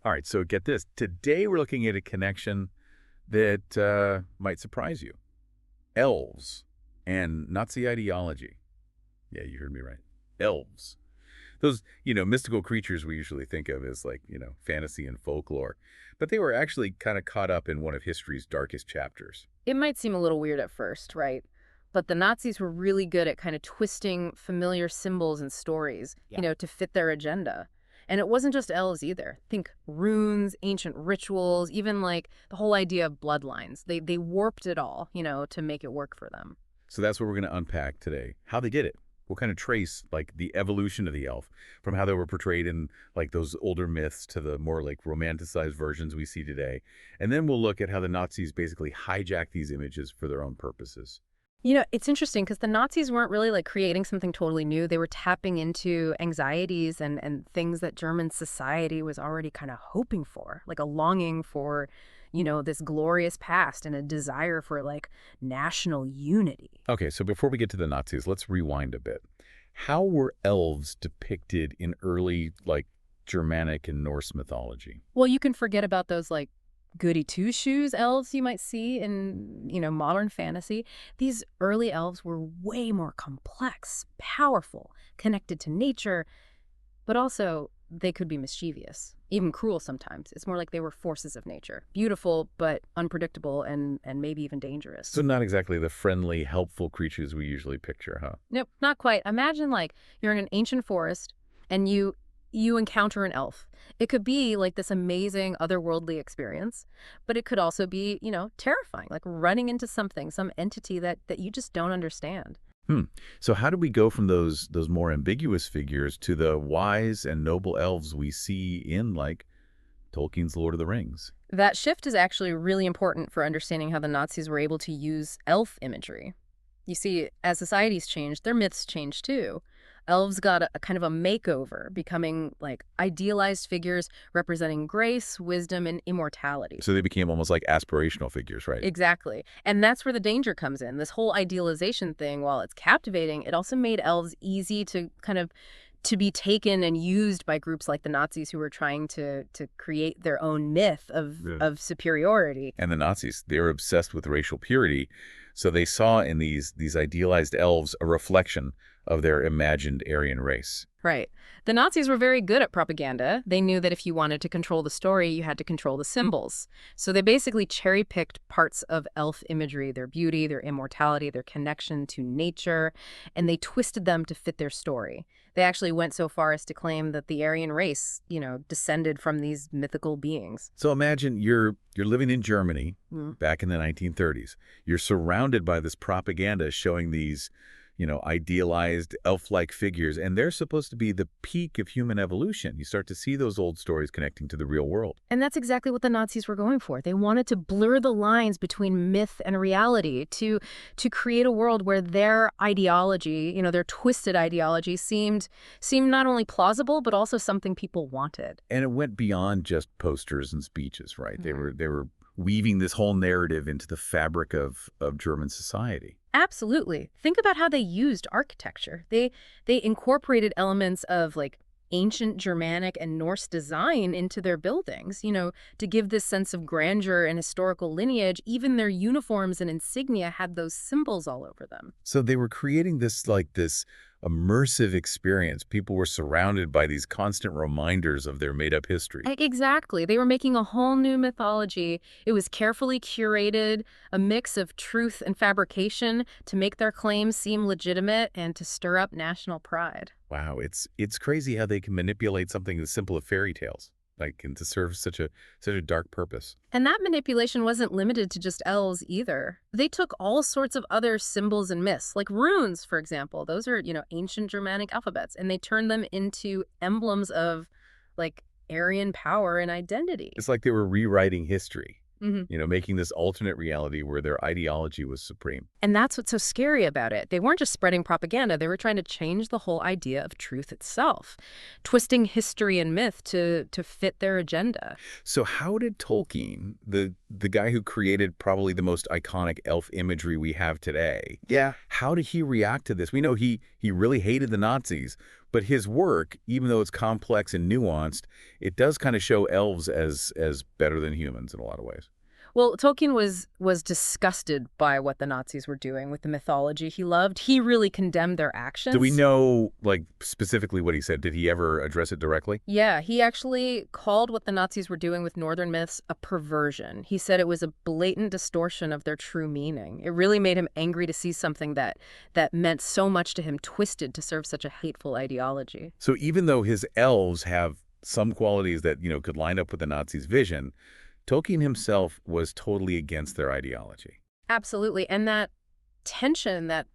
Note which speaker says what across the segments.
Speaker 1: All right, so get this. Today we're looking at a connection that might surprise you. Elves and Nazi ideology. Yeah, you heard me right. Elves. Those, mystical creatures we usually think of as like, fantasy and folklore. But they were actually kind of caught up in one of history's darkest chapters.
Speaker 2: It might seem a little weird at first, right? But the Nazis were really good at kind of twisting familiar symbols and stories,
Speaker 1: Yeah.
Speaker 2: to fit their agenda. And it wasn't just elves either. Think runes, ancient rituals, even like the whole idea of bloodlines. They warped it all, to make it work for them.
Speaker 1: So that's what we're going to unpack today. How they did it. We'll kind of trace like the evolution of the elf from how they were portrayed in like those older myths to the more like romanticized versions we see today. And then we'll look at how the Nazis basically hijacked these images for their own purposes.
Speaker 2: It's interesting because the Nazis weren't really like creating something totally new. They were tapping into anxieties and things that German society was already kind of hoping for, like a longing for, this glorious past and a desire for like national unity.
Speaker 1: Okay, so before we get to the Nazis, let's rewind a bit. How were elves depicted in early like Germanic and Norse mythology?
Speaker 2: Well, you can forget about those like goody two shoes elves you might see in, modern fantasy. These early elves were way more complex, powerful, connected to nature, but also they could be mischievous, even cruel sometimes. It's more like they were forces of nature, beautiful but unpredictable and maybe even dangerous.
Speaker 1: So not exactly the friendly, helpful creatures we usually picture, huh?
Speaker 2: Nope, not quite. Imagine like you're in an ancient forest and you encounter an elf. It could be like this amazing otherworldly experience, but it could also be, terrifying, like running into something, some entity that you just don't understand.
Speaker 1: Hmm. So how do we go from those more ambiguous figures to the wise and noble elves we see in like Tolkien's Lord of the Rings?
Speaker 2: That shift is actually really important for understanding how the Nazis were able to use elf imagery. You see, as societies changed, their myths changed too. Elves got a kind of a makeover, becoming like idealized figures representing grace, wisdom, and immortality.
Speaker 1: So they became almost like aspirational figures, right?
Speaker 2: Exactly. And that's where the danger comes in. This whole idealization thing, while it's captivating, it also made elves easy to kind of to be taken and used by groups like the Nazis who were trying to create their own myth of superiority.
Speaker 1: And the Nazis, they were obsessed with racial purity. So they saw in these idealized elves a reflection of their imagined Aryan race.
Speaker 2: Right. The Nazis were very good at propaganda. They knew that if you wanted to control the story, you had to control the symbols. So they basically cherry-picked parts of elf imagery, their beauty, their immortality, their connection to nature, and they twisted them to fit their story. They actually went so far as to claim that the Aryan race, descended from these mythical beings.
Speaker 1: So imagine you're living in Germany back in the 1930s. You're surrounded by this propaganda showing these idealized elf-like figures, and they're supposed to be the peak of human evolution. You start to see those old stories connecting to the real world.
Speaker 2: And that's exactly what the Nazis were going for. They wanted to blur the lines between myth and reality, to create a world where their ideology, their twisted ideology seemed not only plausible, but also something people wanted.
Speaker 1: And it went beyond just posters and speeches, right? They were weaving this whole narrative into the fabric of German society.
Speaker 2: Absolutely. Think about how they used architecture. They incorporated elements of like ancient Germanic and Norse design into their buildings, to give this sense of grandeur and historical lineage. Even their uniforms and insignia had those symbols all over them.
Speaker 1: So they were creating this immersive experience. People were surrounded by these constant reminders of their made-up history.
Speaker 2: Exactly. They were making a whole new mythology. It was carefully curated, a mix of truth and fabrication to make their claims seem legitimate and to stir up national pride.
Speaker 1: Wow, it's crazy how they can manipulate something as simple as fairy tales, and to serve such a dark purpose.
Speaker 2: And that manipulation wasn't limited to just elves either. They took all sorts of other symbols and myths, like runes, for example. Those are, ancient Germanic alphabets, and they turned them into emblems of, like, Aryan power and identity.
Speaker 1: It's like they were rewriting history.
Speaker 2: Mm-hmm.
Speaker 1: Making this alternate reality where their ideology was supreme.
Speaker 2: And that's what's so scary about it. They weren't just spreading propaganda. They were trying to change the whole idea of truth itself, twisting history and myth to fit their agenda.
Speaker 1: So how did Tolkien, the guy who created probably the most iconic elf imagery we have today, how did he react to this? We know he really hated the Nazis, But his work, even though it's complex and nuanced, it does kind of show elves as better than humans in a lot of ways.
Speaker 2: Well, Tolkien was disgusted by what the Nazis were doing with the mythology he loved. He really condemned their
Speaker 1: Do we
Speaker 2: actions.
Speaker 1: know, like, specifically what he said? Did he ever address it directly?
Speaker 2: Yeah, he actually called what the Nazis were doing with Northern myths a perversion. He said it was a blatant distortion of their true meaning. It really made him angry to see something that meant so much to him twisted to serve such a hateful ideology.
Speaker 1: So even though his elves have some qualities that, could line up with the Nazis' vision, Tolkien himself was totally against their ideology.
Speaker 2: Absolutely. And that tension, that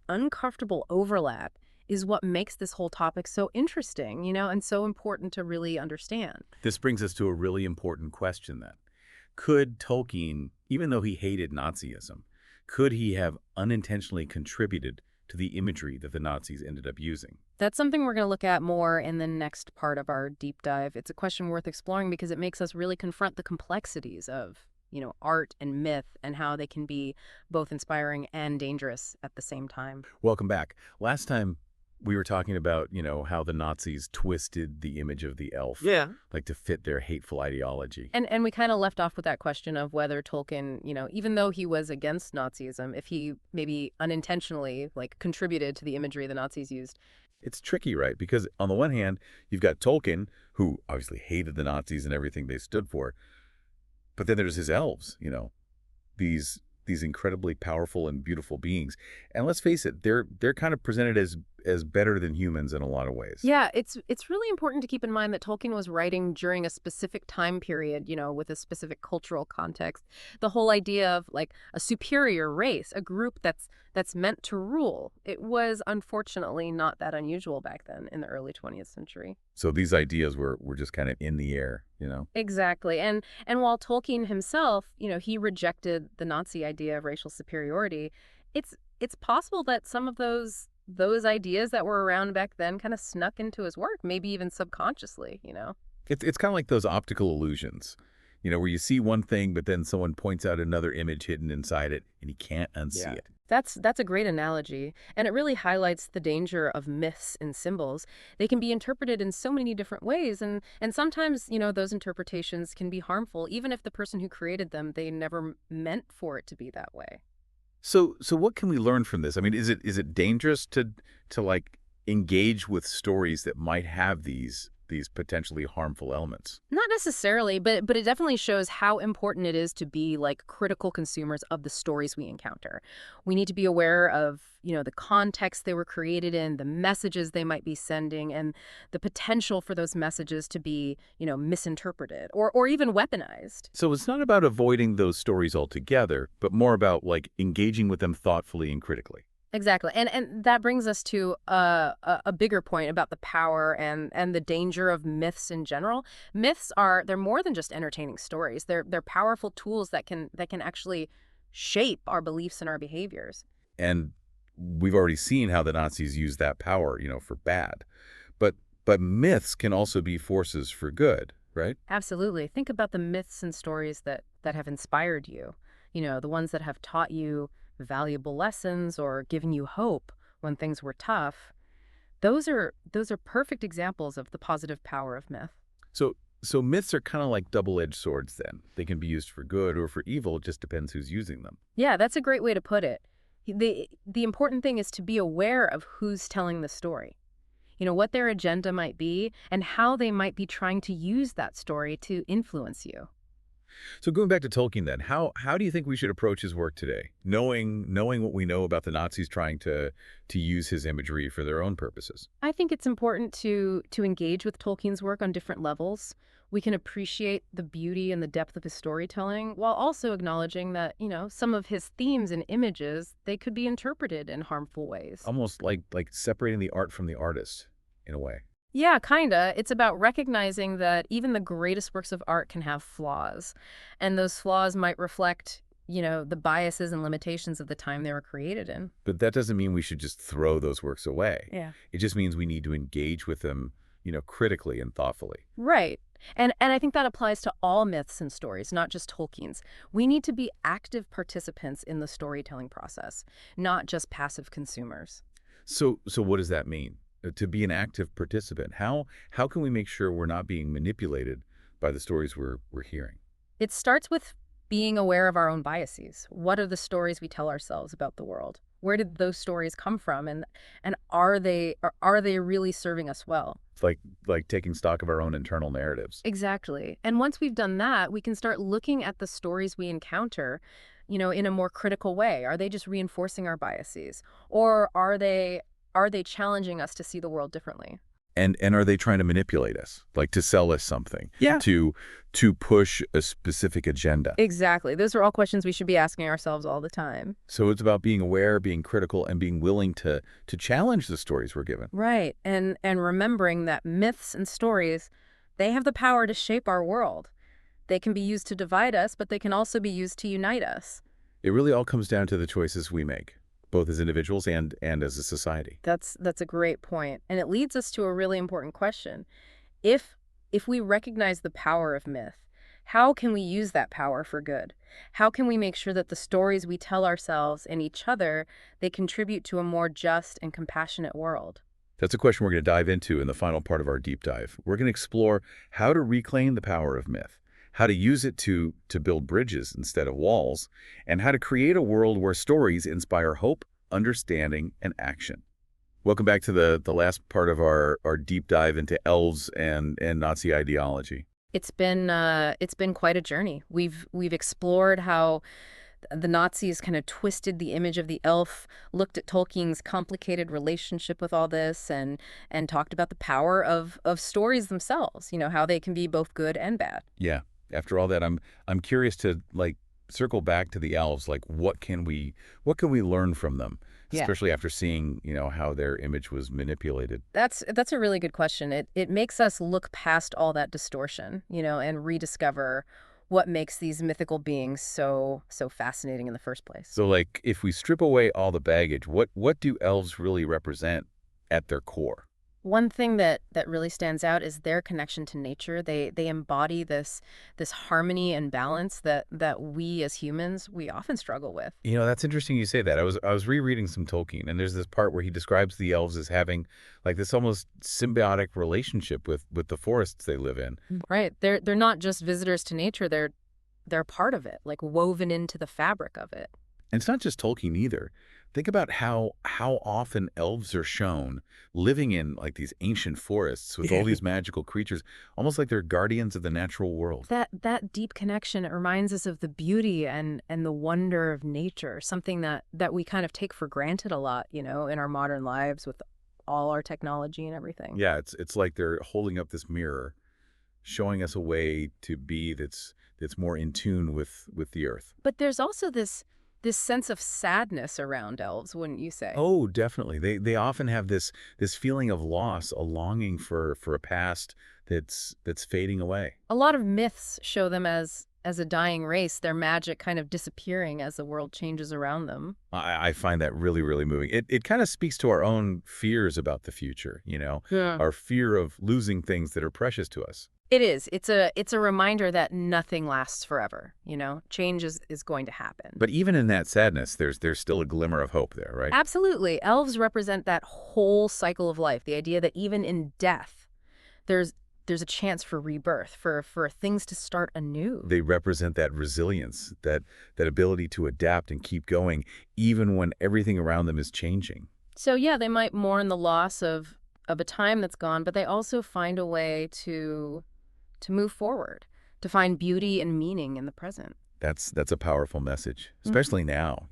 Speaker 2: uncomfortable overlap is what makes this whole topic so interesting, and so important to really understand.
Speaker 1: This brings us to a really important question then. Could Tolkien, even though he hated Nazism, could he have unintentionally contributed to the imagery that the Nazis ended up using?
Speaker 2: That's something we're going to look at more in the next part of our deep dive. It's a question worth exploring because it makes us really confront the complexities of, art and myth and how they can be both inspiring and dangerous at the same time.
Speaker 1: Welcome back. Last time we were talking about, how the Nazis twisted the image of the elf,
Speaker 3: Yeah.
Speaker 1: like to fit their hateful ideology.
Speaker 2: And we kind of left off with that question of whether Tolkien, even though he was against Nazism, if he maybe unintentionally contributed to the imagery the Nazis used.
Speaker 1: It's tricky, right? Because on the one hand, you've got Tolkien, who obviously hated the Nazis and everything they stood for. But then there's his elves, these incredibly powerful and beautiful beings. And let's face it, they're kind of presented as better than humans in a lot of ways.
Speaker 2: Yeah, it's really important to keep in mind that Tolkien was writing during a specific time period, with a specific cultural context. The whole idea of a superior race, a group that's meant to rule, it was unfortunately not that unusual back then in the early 20th century.
Speaker 1: So these ideas were just kind of in the air.
Speaker 2: Exactly. And while Tolkien himself, he rejected the Nazi idea of racial superiority, it's possible that some of those ideas that were around back then kind of snuck into his work, maybe even subconsciously.
Speaker 1: It's kind of like those optical illusions, where you see one thing, but then someone points out another image hidden inside it, and you can't unsee it.
Speaker 2: That's a great analogy, and it really highlights the danger of myths and symbols. They can be interpreted in so many different ways, and sometimes, those interpretations can be harmful, even if the person who created them, they never meant for it to be that way.
Speaker 1: So what can we learn from this? I mean, is it dangerous to engage with stories that might have these potentially harmful elements?
Speaker 2: Not necessarily, but it definitely shows how important it is to be critical consumers of the stories we encounter. We need to be aware of, the context they were created in, the messages they might be sending, and the potential for those messages to be, misinterpreted or even weaponized.
Speaker 1: So it's not about avoiding those stories altogether, but more about engaging with them thoughtfully and critically.
Speaker 2: Exactly. And that brings us to a bigger point about the power and the danger of myths in general. Myths they're more than just entertaining stories. They're powerful tools that can actually shape our beliefs and our behaviors.
Speaker 1: And we've already seen how the Nazis used that power, for bad. But myths can also be forces for good, right?
Speaker 2: Absolutely. Think about the myths and stories that have inspired you. The ones that have taught you valuable lessons or giving you hope when things were tough. Those are perfect examples of the positive power of myth.
Speaker 1: So myths are kind of like double-edged swords then. They can be used for good or for evil. It just depends who's using them.
Speaker 2: Yeah, that's a great way to put it. The important thing is to be aware of who's telling the story. What their agenda might be and how they might be trying to use that story to influence you.
Speaker 1: So going back to Tolkien then, how do you think we should approach his work today, knowing what we know about the Nazis trying to use his imagery for their own purposes?
Speaker 2: I think it's important to engage with Tolkien's work on different levels. We can appreciate the beauty and the depth of his storytelling while also acknowledging that, some of his themes and images, they could be interpreted in harmful ways.
Speaker 1: Almost like separating the art from the artist, in a way.
Speaker 2: Yeah, kinda. It's about recognizing that even the greatest works of art can have flaws. And those flaws might reflect, the biases and limitations of the time they were created in.
Speaker 1: But that doesn't mean we should just throw those works away.
Speaker 2: Yeah.
Speaker 1: It just means we need to engage with them, critically and thoughtfully.
Speaker 2: Right. And I think that applies to all myths and stories, not just Tolkien's. We need to be active participants in the storytelling process, not just passive consumers.
Speaker 1: So what does that mean? to be an active participant? How can we make sure we're not being manipulated by the stories we're hearing?
Speaker 2: It starts with being aware of our own biases. What are the stories we tell ourselves about the world? Where did those stories come from, and are they really serving us well?
Speaker 1: It's like taking stock of our own internal narratives.
Speaker 2: Exactly. And once we've done that, we can start looking at the stories we encounter, in a more critical way. Are they just reinforcing our biases, or are they challenging us to see the world differently?
Speaker 1: And are they trying to manipulate us, like to sell us something?
Speaker 2: Yeah.
Speaker 1: To push a specific agenda.
Speaker 2: Exactly. Those are all questions we should be asking ourselves all the time.
Speaker 1: So it's about being aware, being critical, and being willing to challenge the stories we're given.
Speaker 2: Right. And remembering that myths and stories, they have the power to shape our world. They can be used to divide us, but they can also be used to unite us.
Speaker 1: It really all comes down to the choices we make, both as individuals and as a society.
Speaker 2: That's a great point. And it leads us to a really important question. If we recognize the power of myth, how can we use that power for good? How can we make sure that the stories we tell ourselves and each other, they contribute to a more just and compassionate world?
Speaker 1: That's a question we're going to dive into in the final part of our deep dive. We're going to explore how to reclaim the power of myth, how to use it to build bridges instead of walls, and how to create a world where stories inspire hope, understanding, and action. Welcome back to the last part of our deep dive into elves and Nazi ideology.
Speaker 2: It's been quite a journey. We've explored how the Nazis kind of twisted the image of the elf, looked at Tolkien's complicated relationship with all this, and talked about the power of stories themselves, how they can be both good and bad.
Speaker 1: Yeah. After all that, I'm curious to circle back to the elves. What can we learn from them?
Speaker 2: Yeah.
Speaker 1: Especially after seeing, how their image was manipulated.
Speaker 2: That's a really good question. It makes us look past all that distortion, and rediscover what makes these mythical beings so fascinating in the first place.
Speaker 1: So, if we strip away all the baggage, what do elves really represent at their core?
Speaker 2: One thing that really stands out is their connection to nature. They embody this harmony and balance that we as humans, we often struggle with.
Speaker 1: That's interesting you say that. I was rereading some Tolkien, and there's this part where he describes the elves as having this almost symbiotic relationship with the forests they live in.
Speaker 2: Right. They're not just visitors to nature. They're part of it, woven into the fabric of it.
Speaker 1: And it's not just Tolkien either. Think about how often elves are shown living in these ancient forests with all these magical creatures, almost like they're guardians of the natural world.
Speaker 2: That deep connection, it reminds us of the beauty and the wonder of nature, something that we kind of take for granted a lot, in our modern lives with all our technology and everything.
Speaker 1: Yeah, it's like they're holding up this mirror, showing us a way to be that's more in tune with the earth.
Speaker 2: But there's also this sense of sadness around elves, wouldn't you say?
Speaker 1: Oh, definitely. They often have this feeling of loss, a longing for a past that's fading away.
Speaker 2: A lot of myths show them as a dying race, their magic kind of disappearing as the world changes around them.
Speaker 1: I find that really, really moving. It kind of speaks to our own fears about the future,
Speaker 2: Yeah.
Speaker 1: our fear of losing things that are precious to us.
Speaker 2: It is. It's a reminder that nothing lasts forever, Change is going to happen.
Speaker 1: But even in that sadness, there's still a glimmer of hope there, right?
Speaker 2: Absolutely. Elves represent that whole cycle of life, the idea that even in death, there's a chance for rebirth, for things to start anew.
Speaker 1: They represent that resilience, that ability to adapt and keep going, even when everything around them is changing.
Speaker 2: So yeah, they might mourn the loss of a time that's gone, but they also find a way to move forward, to find beauty and meaning in the present.
Speaker 1: That's a powerful message, especially now,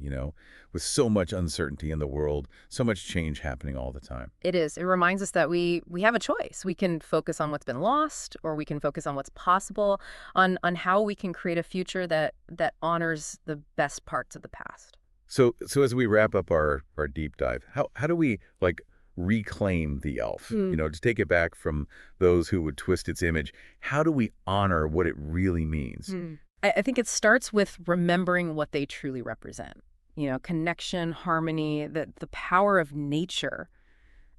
Speaker 1: with so much uncertainty in the world, so much change happening all the time.
Speaker 2: It is. It reminds us that we have a choice. We can focus on what's been lost, or we can focus on what's possible, on how we can create a future that honors the best parts of the past.
Speaker 1: So as we wrap up our deep dive, how do we reclaim the elf? To take it back from those who would twist its image, how do we honor what it really means?
Speaker 2: I think it starts with remembering what they truly represent. Connection, harmony, the power of nature,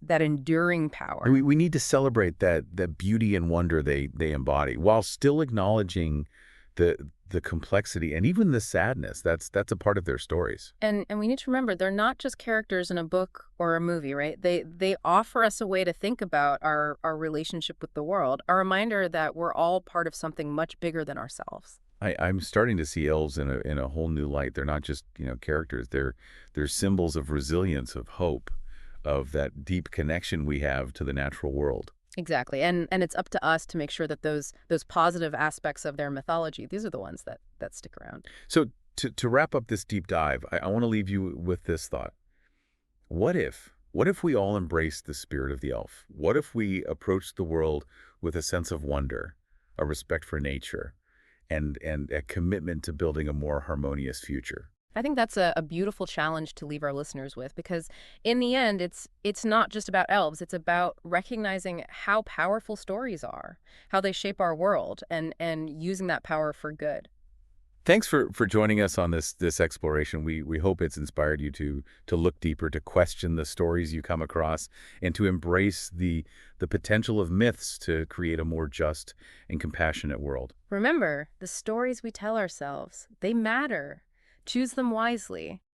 Speaker 2: that enduring power.
Speaker 1: And we need to celebrate that beauty and wonder they embody, while still acknowledging the complexity and even the sadness. That's a part of their stories.
Speaker 2: And we need to remember they're not just characters in a book or a movie, right? They offer us a way to think about our relationship with the world, a reminder that we're all part of something much bigger than ourselves.
Speaker 1: I'm starting to see elves in a whole new light. They're not just, characters. They're symbols of resilience, of hope, of that deep connection we have to the natural world.
Speaker 2: Exactly. And it's up to us to make sure that those positive aspects of their mythology, these are the ones that stick around.
Speaker 1: So to wrap up this deep dive, I want to leave you with this thought. What if we all embrace the spirit of the elf? What if we approach the world with a sense of wonder, a respect for nature, and a commitment to building a more harmonious future?
Speaker 2: I think that's a beautiful challenge to leave our listeners with because in the end, it's not just about elves. It's about recognizing how powerful stories are, how they shape our world, and using that power for good.
Speaker 1: Thanks for joining us on this exploration. We hope it's inspired you to look deeper, to question the stories you come across, and to embrace the potential of myths to create a more just and compassionate world.
Speaker 2: Remember, the stories we tell ourselves, they matter. Choose them wisely.